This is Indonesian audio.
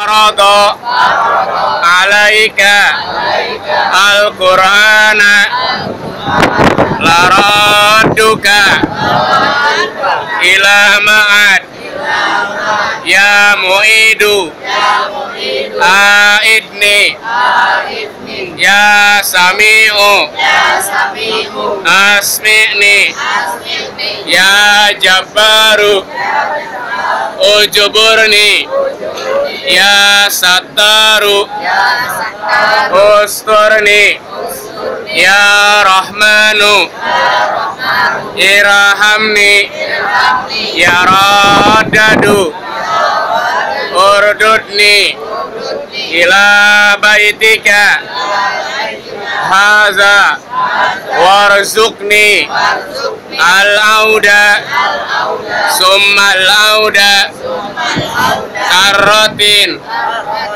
Farada alaika al-Qur'ana laraduka ila ma'ad ya mu'idu aidni ya sami'u asmi'ni ya jabbaru ujuburni ya sattaru usturni ya rahmanu irhamni ya radadu urdudni ila baitika haza warzuqni al-auda summa al-auda karratin